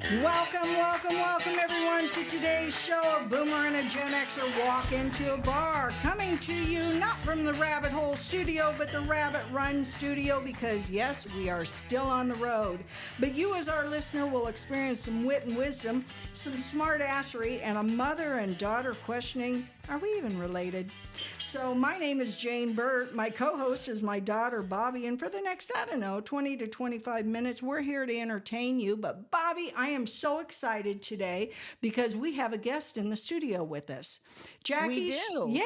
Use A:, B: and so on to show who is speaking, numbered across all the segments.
A: Welcome everyone to today's show. A boomer and a Gen Xer walk into a bar. Coming to you not from the Rabbit Hole studio, but the Rabbit Run studio, because yes, we are still on the road. But you as our listener will experience some wit and wisdom, some smart assery, and a mother and daughter questioning, are we even related? So my name is Jane Burt. My co-host is my daughter, Bobby. And for the next, 20 to 25 minutes, we're here to entertain you. But Bobby, I am so excited today because we have a guest in the studio with us.
B: We do.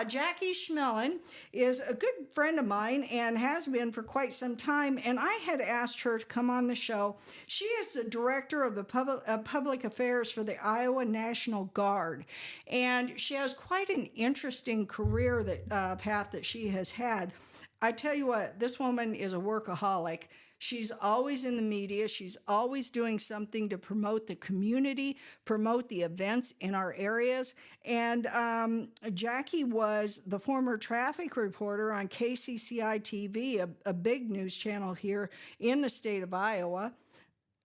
A: Jackie Schmillen is a good friend of mine and has been for quite some time. And I had asked her to come on the show. She is the director of the public affairs for the Iowa National Guard. And she has quite an interesting career path that she has had. I tell you what, this woman is a workaholic. She's always in the media. She's always doing something to promote the community, promote the events in our areas. And Jackie was the former traffic reporter on KCCI TV, a big news channel here in the state of Iowa.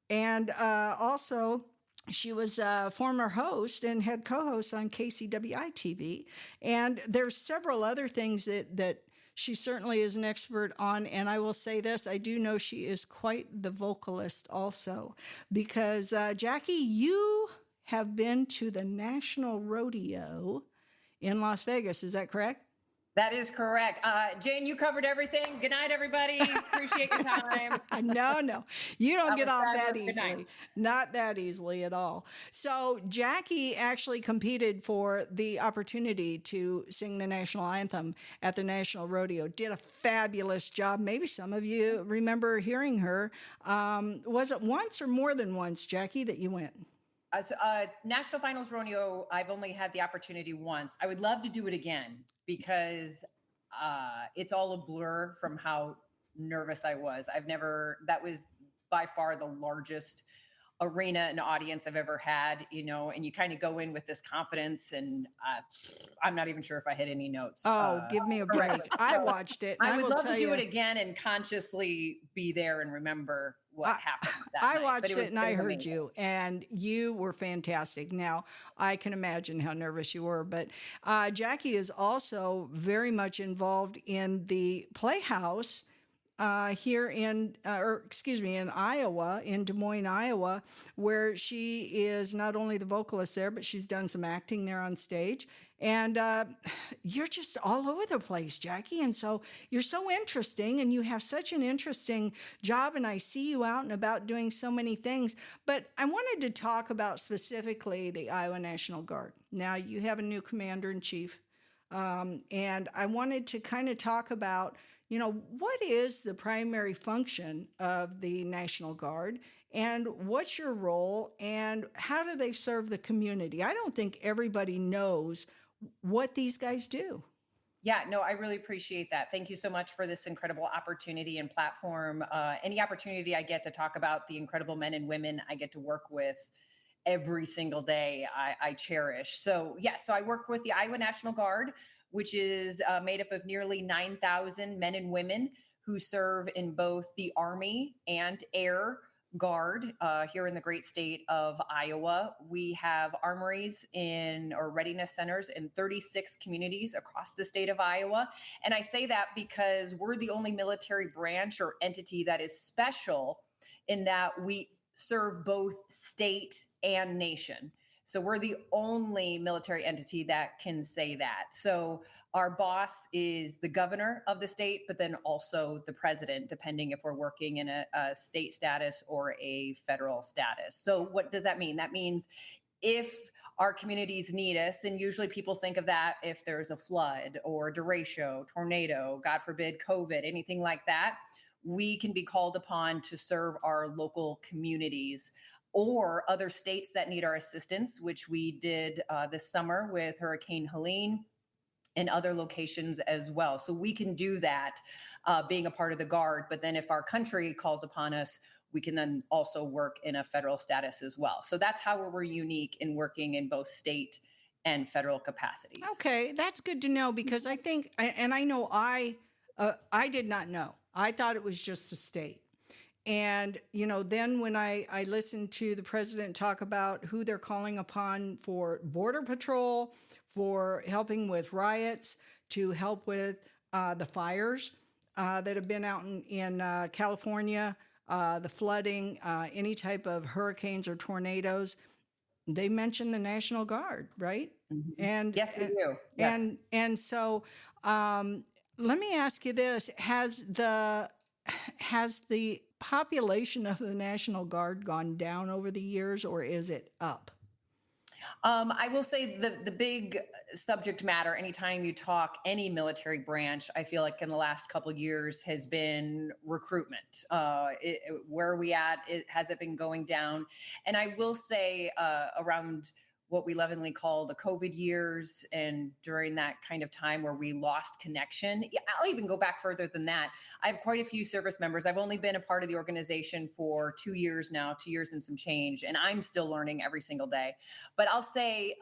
A: And also, she was a former host and head co-host on KCWI TV. And there's several other things that she certainly is an expert on. And I will say this, I do know she is quite the vocalist also. Because, Jackie, you have been to the National Rodeo in Las Vegas. Is that correct?
B: That is correct. Jane, you covered everything. Good night, everybody. Appreciate your time.
A: No. You don't get off that easily. Not that easily at all. So Jackie actually competed for the opportunity to sing the national anthem at the National Rodeo. Did a fabulous job. Maybe some of you remember hearing her. Was it once or more than once, Jackie, that you went?
B: National Finals Rodeo, I've only had the opportunity once. I would love to do it again because it's all a blur from how nervous I was. That was by far the largest arena and audience I've ever had, and you kind of go in with this confidence, and I'm not even sure if I hit any notes.
A: Give me a break. I watched it.
B: I would love to do it again and consciously be there and remember what happened that night.
A: I watched it and I heard you, and you were fantastic. Now, I can imagine how nervous you were, but Jackie is also very much involved in the Playhouse here in Iowa, in Des Moines, Iowa, where she is not only the vocalist there, but she's done some acting there on stage. And you're just all over the place, Jackie. And so you're so interesting, and you have such an interesting job, and I see you out and about doing so many things. But I wanted to talk about specifically the Iowa National Guard. Now, you have a new commander-in-chief, and I wanted to kind of talk about what is the primary function of the National Guard, and what's your role, and how do they serve the community? I don't think everybody knows what these guys do.
B: Yeah, no, I really appreciate that. Thank you so much for this incredible opportunity and platform. Any opportunity I get to talk about the incredible men and women I get to work with every single day, I cherish. So I work with the Iowa National Guard, which is made up of nearly 9,000 men and women who serve in both the Army and Air Guard here in the great state of Iowa. We have armories or readiness centers in 36 communities across the state of Iowa. And I say that because we're the only military branch or entity that is special in that we serve both state and nation. So we're the only military entity that can say that. So our boss is the governor of the state, but then also the president, depending if we're working in a state status or a federal status. So what does that mean? That means if our communities need us, and usually people think of that if there's a flood or a derecho, tornado, God forbid, COVID, anything like that, we can be called upon to serve our local communities or other states that need our assistance, which we did this summer with Hurricane Helene and other locations as well. So we can do that being a part of the Guard. But then if our country calls upon us, we can then also work in a federal status as well. So that's how we're unique in working in both state and federal capacities.
A: Okay, that's good to know, because I think, and I know I did not know. I thought it was just the state. And, then when I listened to the president talk about who they're calling upon for Border Patrol, for helping with riots, to help with the fires that have been out in California, the flooding, any type of hurricanes or tornadoes, they mentioned the National Guard, right?
B: Mhm.
A: And
B: Yes, we do. Yes.
A: and so let me ask you this: has the population of the National Guard gone down over the years, or is it up?
B: I will say the big subject matter anytime you talk any military branch, I feel like in the last couple of years has been recruitment. Where are we at? Has it been going down? And I will say around what we lovingly call the COVID years, and during that kind of time where we lost connection. Yeah, I'll even go back further than that. I have quite a few service members. I've only been a part of the organization for 2 years now, 2 years and some change, and I'm still learning every single day. But I'll say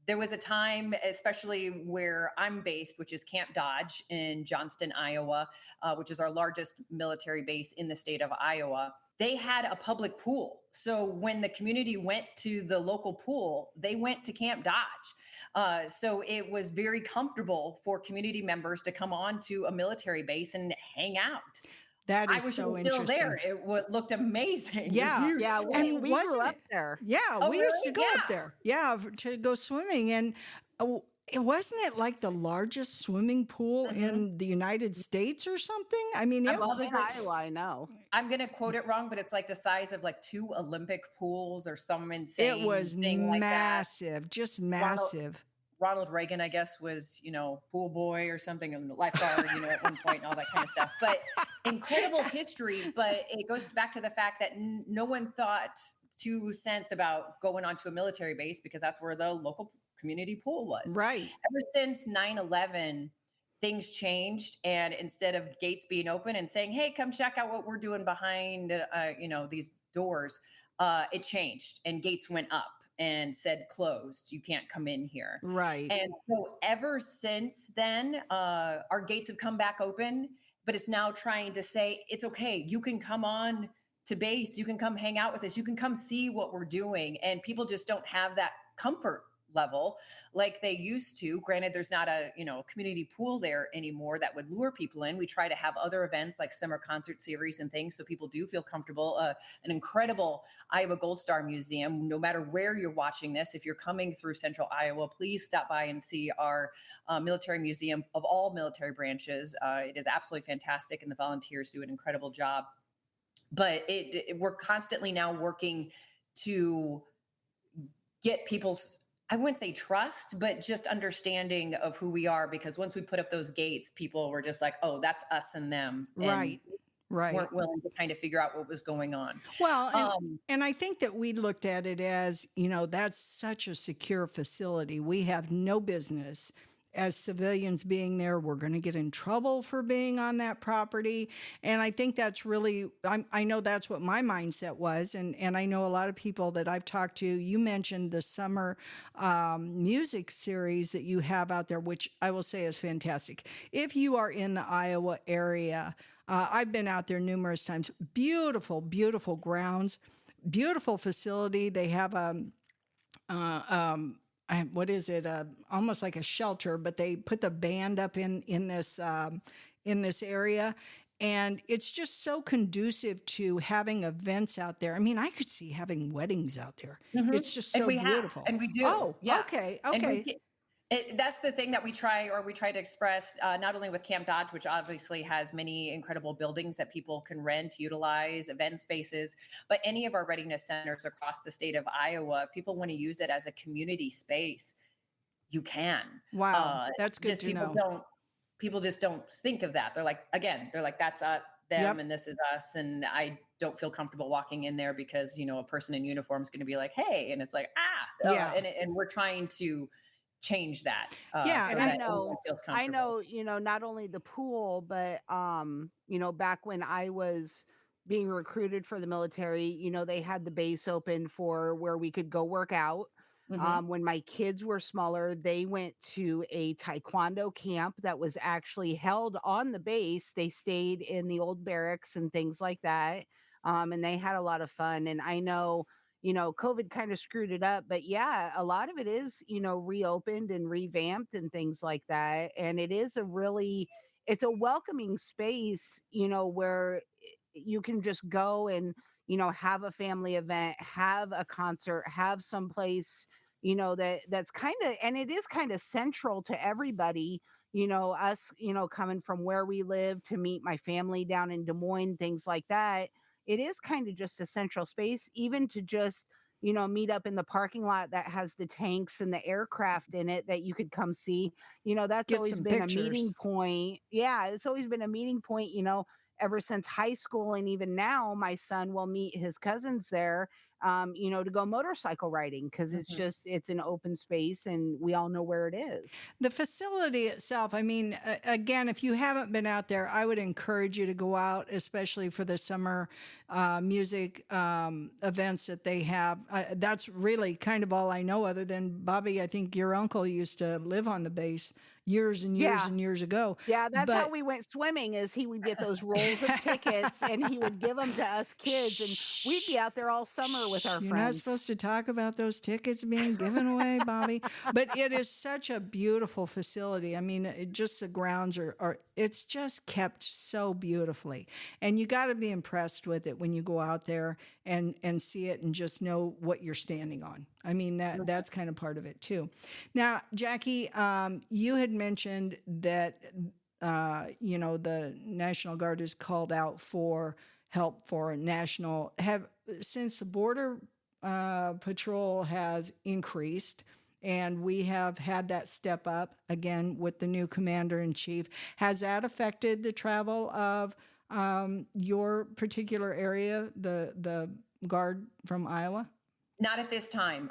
B: there was a time, especially where I'm based, which is Camp Dodge in Johnston, Iowa, which is our largest military base in the state of Iowa. They had a public pool. So when the community went to the local pool, they went to Camp Dodge. So it was very comfortable for community members to come on to a military base and hang out.
A: That
B: I
A: is
B: wish it
A: so
B: was still there.
A: interesting.
B: Looked amazing. It was
A: Yeah.
B: huge.
C: Yeah, we
A: And
C: we grew
A: wasn't
C: up
A: it?
C: there.
A: Yeah,
B: Oh,
A: we used to
B: really?
A: go up
B: Yeah.
A: there. Yeah, to go swimming. And it wasn't it like the largest swimming pool
B: Mhm.
A: in the United States or something? I mean,
B: I'm
C: Well,
B: probably
C: in
B: going
C: Iowa, I know.
B: I'm gonna quote it wrong, but it's like the size of like two Olympic pools or some
A: it
B: insane
A: was
B: thing like that.
A: massive, just
B: Ronald
A: massive.
B: Ronald Reagan, I guess, was, pool boy or something, and lifeguard, at one point and all that kind of stuff. But incredible history. But it goes back to the fact that no one thought 2 cents about going onto a military base because that's where the local community pool was.
A: Right.
B: Ever since 9/11, things changed. And instead of gates being open and saying, hey, come check out what we're doing behind, these doors, it changed and gates went up and said closed. You can't come in here.
A: Right.
B: And so ever since then, our gates have come back open, but it's now trying to say it's okay. You can come on to base. You can come hang out with us. You can come see what we're doing. And people just don't have that comfort level like they used to. Granted, there's not a community pool there anymore that would lure people in. We try to have other events like summer concert series and things so people do feel comfortable. An incredible Iowa Gold Star Museum. No matter where you're watching this, if you're coming through Central Iowa, please stop by and see our military museum of all military branches. It is absolutely fantastic, and the volunteers do an incredible job. But we're constantly now working to get people's, I wouldn't say trust, but just understanding of who we are. Because once we put up those gates, people were just like, oh, that's us and them. And
A: Right. Right.
B: weren't willing to kind of figure out what was going on.
A: Well,
B: Um,
A: and I think that we looked at it as, that's such a secure facility. We have no business as civilians being there. We're going to get in trouble for being on that property. And I think that's really, I know that's what my mindset was. And I know a lot of people that I've talked to. You mentioned the summer music series that you have out there, which I will say is fantastic. If you are in the Iowa area, I've been out there numerous times. Beautiful, beautiful grounds, beautiful facility. They have what is it? Almost like a shelter, but they put the band up in this area, and it's just so conducive to having events out there. I mean, I could see having weddings out there. It's just
B: and
A: so
B: we have,
A: beautiful.
B: and we do.
A: Oh,
B: Yeah.
A: okay,
B: And
A: okay.
B: that's the thing that we try to express, not only with Camp Dodge, which obviously has many incredible buildings that people can rent, utilize, event spaces, but any of our readiness centers across the state of Iowa, if people want to use it as a community space, you can.
A: Wow, that's good
B: Just
A: to know.
B: people just don't think of that. They're like, that's them
A: Yep.
B: and this is us. And I don't feel comfortable walking in there because, a person in uniform is going to be like, hey, and it's like,
A: Yeah.
B: and we're trying to change that
A: Yeah,
B: so
C: And
B: that everyone feels
C: I
B: comfortable.
C: know, not only the pool, but back when I was being recruited for the military, they had the base open for where we could go work out.
B: Hmm.
C: When my kids were smaller, they went to a taekwondo camp that was actually held on the base. They stayed in the old barracks and things like that. And they had a lot of fun. And I know, COVID kind of screwed it up, but yeah, a lot of it is, reopened and revamped and things like that. And it is it's a welcoming space, where you can just go and, have a family event, have a concert, have some place, that's kind of, and it is kind of central to everybody, us, coming from where we live to meet my family down in Des Moines, things like that. It is kind of just a central space, even to just, meet up in the parking lot that has the tanks and the aircraft in it that you could come see. That's
A: Get
C: always
A: some
C: been a
A: pictures.
C: meeting point. Yeah, it's always been a meeting point, ever since high school. And even now, my son will meet his cousins there, to go motorcycle riding because it's an open space and we all know where it is.
A: The facility itself, I mean, again, if you haven't been out there, I would encourage you to go out, especially for the summer music events that they have. That's really kind of all I know, other than Bobby, I think your uncle used to live on the base years and years
C: Yeah.
A: and years ago.
C: Yeah, that's how
A: But
C: we went swimming is he would get those rolls of tickets and he would give them to us kids and we'd be
A: shh,
C: out there all summer with
A: shh,
C: our
A: you're not
C: friends.
A: supposed to talk about those tickets being given away, Bobby. But it is such a beautiful facility. I mean, just the grounds are it's just kept so beautifully. And you got to be impressed with it when you go out there and see it and just know what you're standing on. I mean, that's kind of part of it too. Now, Jackie, you had mentioned that the National Guard is called out for help for national have since the border patrol has increased and we have had that step up again with the new commander in chief. Has that affected the travel of your particular area, the guard from Iowa?
B: Not at this time.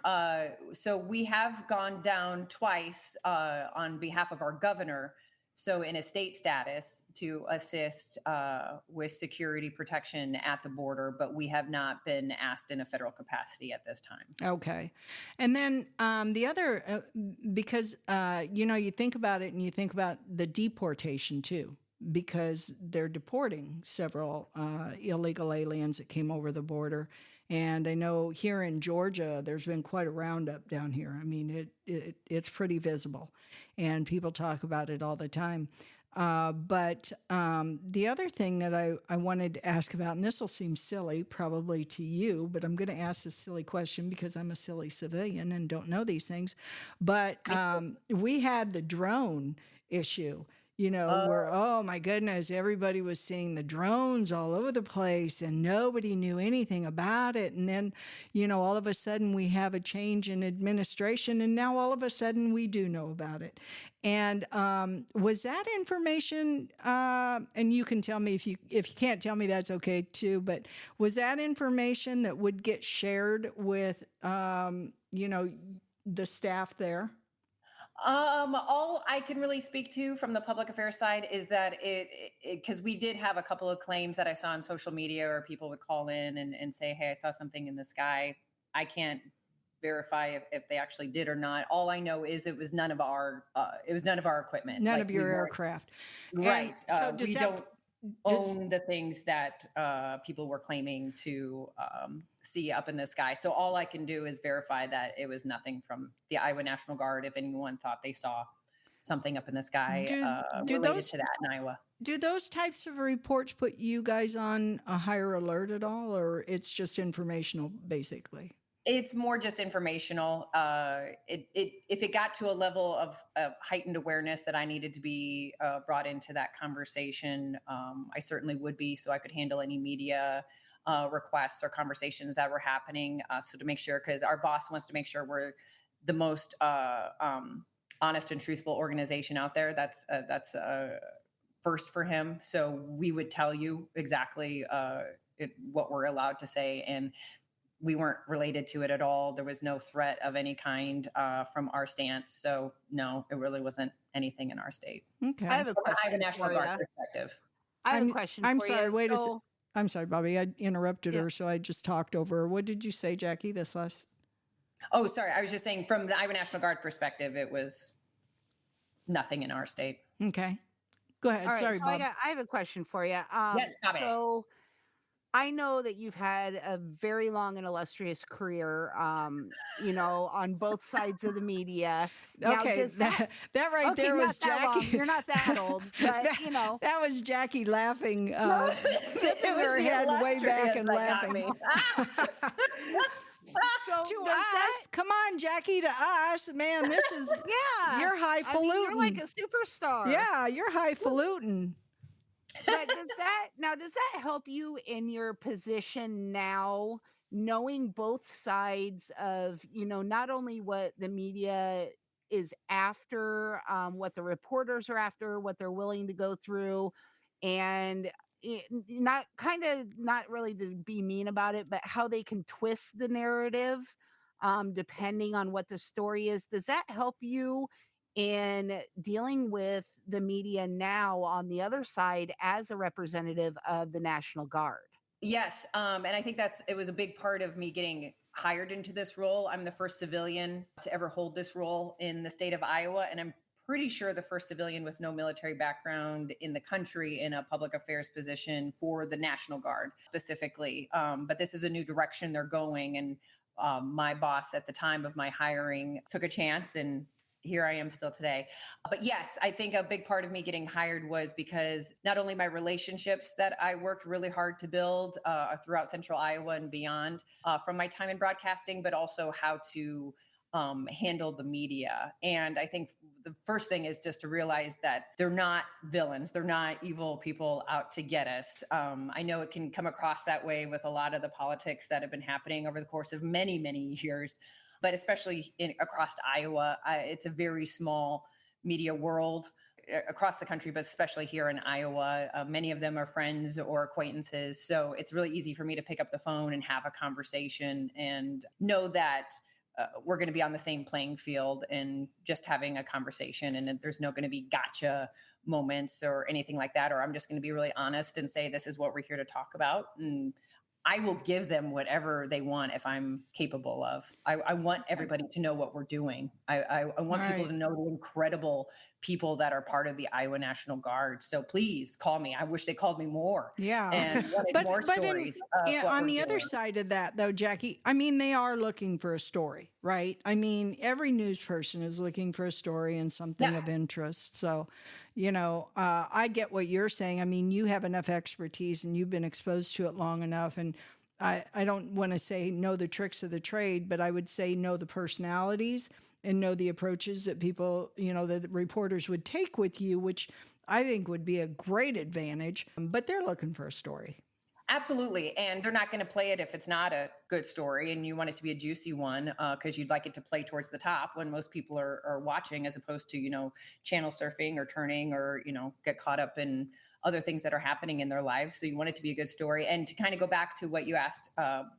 B: So we have gone down twice on behalf of our governor. So in a state status to assist with security protection at the border, but we have not been asked in a federal capacity at this time.
A: Okay. And then the other, because, you think about it and you think about the deportation too, because they're deporting several illegal aliens that came over the border. And I know here in Georgia, there's been quite a roundup down here. I mean, it's pretty visible, and people talk about it all the time. But the other thing that I wanted to ask about, and this will seem silly probably to you, but I'm going to ask this silly question because I'm a silly civilian and don't know these things. But we had the drone issue, where, oh my goodness, everybody was seeing the drones all over the place and nobody knew anything about it. And then, all of a sudden we have a change in administration and now all of a sudden we do know about it. And was that information, and you can tell me if you can't tell me, that's okay too, but was that information that would get shared with, the staff there?
B: All I can really speak to from the public affairs side is that because we did have a couple of claims that I saw on social media, or people would call in and say, "Hey, I saw something in the sky." I can't verify if they actually did or not. All I know is it was none of our equipment.
A: None
B: Like
A: of
B: we
A: your
B: weren't
A: aircraft. And
B: right.
A: so does
B: We
A: that
B: don't
A: does
B: own the things that people were claiming to see up in the sky. So all I can do is verify that it was nothing from the Iowa National Guard. If anyone thought they saw something up in the sky
A: do
B: related
A: those
B: to that in Iowa.
A: do those types of reports put you guys on a higher alert at all, or it's just informational basically?
B: It's more just informational. If it got to a level of heightened awareness that I needed to be brought into that conversation, I certainly would be, so I could handle any media requests or conversations that were happening. So to make sure, because our boss wants to make sure we're the most honest and truthful organization out there. That's first for him. So we would tell you exactly what we're allowed to say, and we weren't related to it at all. There was no threat of any kind from our stance. So no, it really wasn't anything in our state.
C: I
A: Okay.
C: have a
B: From an Iowa
C: question
B: National
C: for
B: Guard
C: you.
B: perspective.
C: I have a
A: I'm
C: question
A: I'm
C: for
A: sorry.
C: you.
A: Wait a sec.
C: So,
A: I'm sorry, Bobby. I interrupted
C: yeah.
A: her, so I just talked over her. What did you say, Jackie? This last.
B: Oh, sorry. I was just saying from the Iowa National Guard perspective, it was nothing in our state.
A: Okay. Go
C: All
A: ahead.
C: right,
A: Sorry,
C: so
A: Bob.
C: I have a question for you.
B: Yes, Bobby.
C: So I know that you've had a very long and illustrious career, on both sides of the media. Now,
A: Okay,
C: does that
A: that right
C: okay,
A: there
C: not
A: was
C: that long.
A: Jackie.
C: You're not that old, but
A: that, that was Jackie laughing,
B: No,
A: tipping
B: it was
A: her
B: the
A: head way back
B: illustrious
A: and
B: that got
A: laughing.
B: me.
C: so
A: To
C: does that
A: us, come on, Jackie, to us, man, this is,
C: yeah.
A: you're
C: I mean, you're like
A: highfalutin.
C: a superstar.
A: Yeah, you're highfalutin.
C: But does that help you in your position now, knowing both sides of, not only what the media is after, what the reporters are after, what they're willing to go through, and not really to be mean about it, but how they can twist the narrative, depending on what the story is. Does that help you in dealing with the media now on the other side as a representative of the National Guard?
B: Yes, and I think it was a big part of me getting hired into this role. I'm the first civilian to ever hold this role in the state of Iowa, and I'm pretty sure the first civilian with no military background in the country in a public affairs position for the National Guard specifically. But this is a new direction they're going, and my boss at the time of my hiring took a chance, and here I am still today. But yes, I think a big part of me getting hired was because not only my relationships that I worked really hard to build throughout central Iowa and beyond from my time in broadcasting, but also how to handle the media. And I think the first thing is just to realize that they're not villains. They're not evil people out to get us. I know it can come across that way with a lot of the politics that have been happening over the course of many, many years, but especially across Iowa, it's a very small media world across the country, but especially here in Iowa. Many of them are friends or acquaintances. So it's really easy for me to pick up the phone and have a conversation and know that we're going to be on the same playing field and just having a conversation. And there's no going to be gotcha moments or anything like that. Or I'm just going to be really honest and say, this is what we're here to talk about. And I will give them whatever they want if I'm capable of. I want everybody to know what we're doing. I want people to know the incredible people that are part of the Iowa National Guard. So please call me. I wish they called me more.
A: Yeah.
B: And wanted more stories.
A: On the other side of that, though, Jackie, I mean, they are looking for a story, right? I mean, every news person is looking for a story and something of interest. So, I get what you're saying. I mean, you have enough expertise and you've been exposed to it long enough. And I don't want to say know the tricks of the trade, but I would say know the personalities and know the approaches that people, that reporters would take with you, which I think would be a great advantage. But they're looking for a story.
B: Absolutely. And they're not going to play it if it's not a good story and you want it to be a juicy one because you'd like it to play towards the top when most people are watching, as opposed to, channel surfing or turning or, get caught up in other things that are happening in their lives. So you want it to be a good story. And to kind of go back to what you asked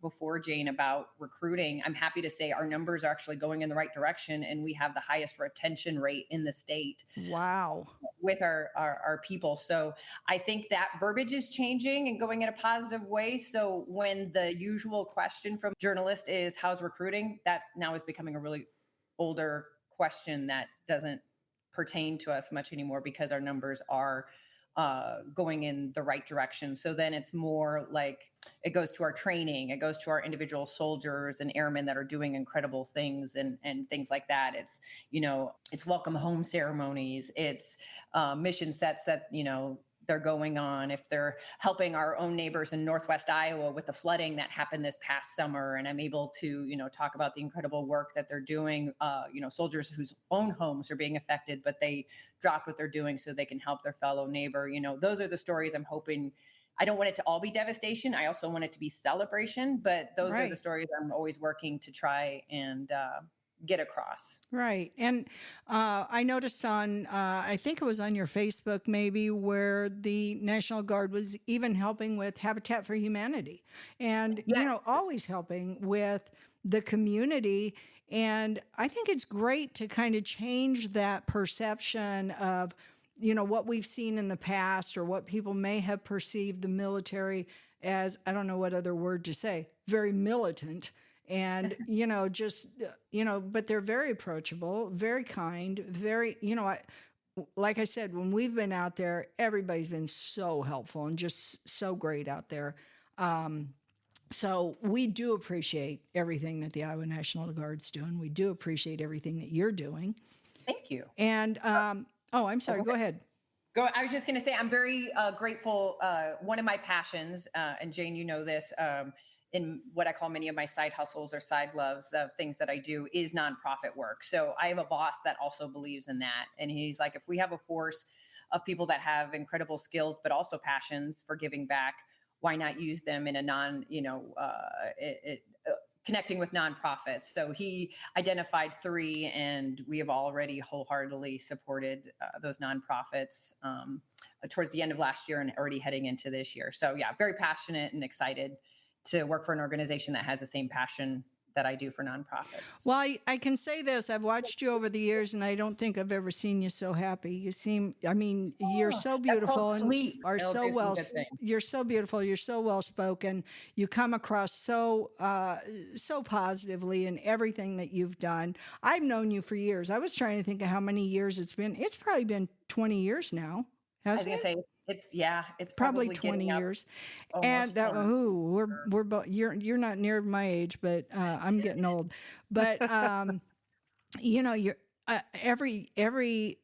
B: before, Jane, about recruiting, I'm happy to say our numbers are actually going in the right direction and we have the highest retention rate in the state.
A: Wow.
B: With our people. So I think that verbiage is changing and going in a positive way. So when the usual question from journalists is how's recruiting, that now is becoming a really older question that doesn't pertain to us much anymore because our numbers are going in the right direction. So then it's more like it goes to our training, it goes to our individual soldiers and airmen that are doing incredible things and things like that. It's, it's welcome home ceremonies, it's mission sets that, they're going on, if they're helping our own neighbors in Northwest Iowa with the flooding that happened this past summer. And I'm able to, talk about the incredible work that they're doing, soldiers whose own homes are being affected, but they dropped what they're doing so they can help their fellow neighbor. Those are the stories I'm hoping. I don't want it to all be devastation. I also want it to be celebration, but those are the stories I'm always working to try and get across.
A: Right. And I noticed on, I think it was on your Facebook maybe, where the National Guard was even helping with Habitat for Humanity and, always helping with the community. And I think it's great to kind of change that perception of, what we've seen in the past or what people may have perceived the military as, I don't know what other word to say, very militant. And, just, but they're very approachable, very kind, very, like I said, when we've been out there, everybody's been so helpful and just so great out there. So we do appreciate everything that the Iowa National Guard's doing. We do appreciate everything that you're doing.
B: Thank you.
A: And, I'm sorry, go ahead.
B: I was just going to say, I'm very grateful. One of my passions, and Jane, you know this, in what I call many of my side hustles or side loves, the things that I do is nonprofit work. So I have a boss that also believes in that. And he's like, if we have a force of people that have incredible skills, but also passions for giving back, why not use them in a connecting with nonprofits. So he identified 3, and we have already wholeheartedly supported those nonprofits towards the end of last year and already heading into this year. So yeah, very passionate and excited to work for an organization that has the same passion that I do for nonprofits.
A: Well, I can say this. I've watched you over the years, and I don't think I've ever seen you so happy. You're so beautiful and are so well. You're so beautiful. You're so well spoken. You come across so positively in everything that you've done. I've known you for years. I was trying to think of how many years it's been. It's probably been 20 years now.
B: I was going to say it's
A: probably 20 years. And that we're both, you're not near my age, but I'm getting old. But you're every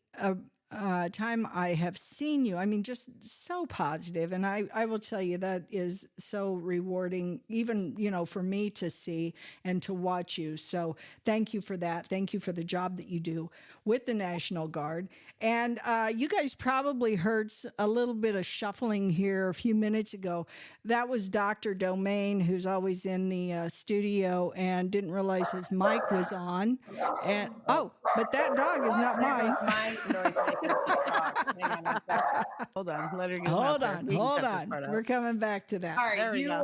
A: time I have seen you, I mean, just so positive. And I will tell you that is so rewarding, even, for me to see and to watch you. So thank you for that. Thank you for the job that you do with the National Guard. And you guys probably heard a little bit of shuffling here a few minutes ago. That was Dr. Domain, who's always in the studio and didn't realize his mic was on. And but that dog is not mine.
B: My noise maker.
C: Hold on, let her get
A: Hold on. We're coming back to that.
B: All right, you were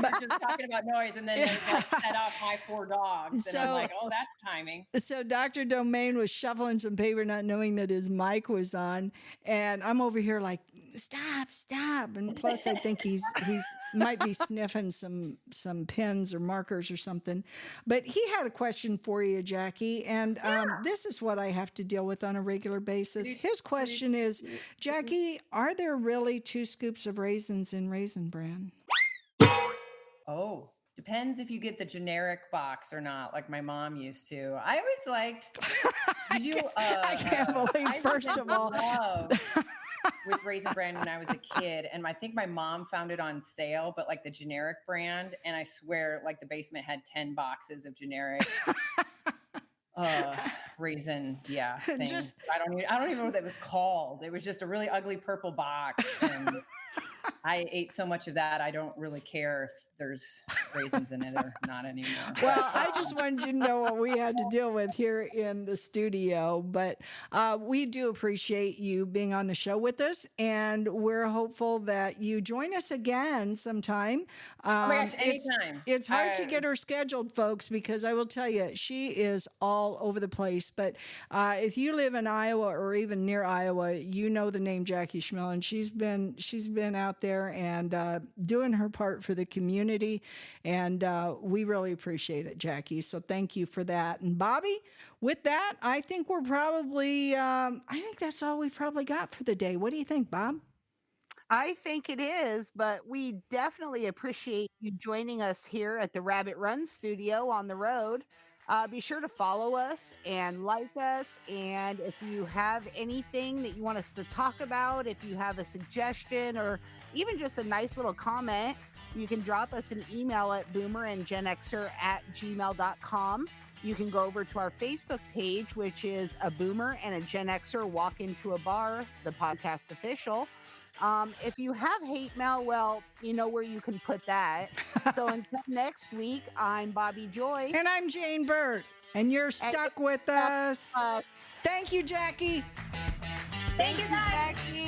B: just talking about noise, and then it like set off my 4 dogs, and I'm like, oh, that's timing.
A: So Dr. Domain was shuffling some paper, not knowing that his mic was on, and I'm over here like, stop. And plus I think he's might be sniffing some pens or markers or something. But he had a question for you, Jackie, and this is what I have to deal with on a regular basis. His question is, Jackie, are there really 2 scoops of raisins in Raisin Bran?
B: Oh, depends if you get the generic box or not, like my mom used to. I always liked,
A: I can't believe, first of all,
B: with Raisin Bran when I was a kid, and I think my mom found it on sale, but like the generic brand, and I swear like the basement had 10 boxes of generic raisin things. I don't even know what that was called. It was just a really ugly purple box, and I ate so much of that I don't really care if there's raisins in it or not anymore.
A: Well, I just wanted you to know what we had to deal with here in the studio, but we do appreciate you being on the show with us, and we're hopeful that you join us again sometime.
B: Oh my gosh, anytime.
A: It's hard to get her scheduled, folks, because I will tell you, she is all over the place. But if you live in Iowa or even near Iowa, you know the name Jackie Schmillen. She's been out there and doing her part for the community. And we really appreciate it, Jackie. So thank you for that. And Bobby, with that, I think we're probably, I think that's all we probably got for the day. What do you think, Bob?
C: I think it is, but we definitely appreciate you joining us here at the Rabbit Run studio on the road. Be sure to follow us and like us. And if you have anything that you want us to talk about, if you have a suggestion or even just a nice little comment, you can drop us an email at boomerandgenxer@gmail.com. You can go over to our Facebook page, which is A Boomer and a Gen Xer Walk Into a Bar, the podcast official. If you have hate mail, well, you know where you can put that. So until next week, I'm Bobby Joy.
A: And I'm Jane Burt. And you're stuck with us. Thank you, Jackie.
B: Thank you, guys.
C: Jackie.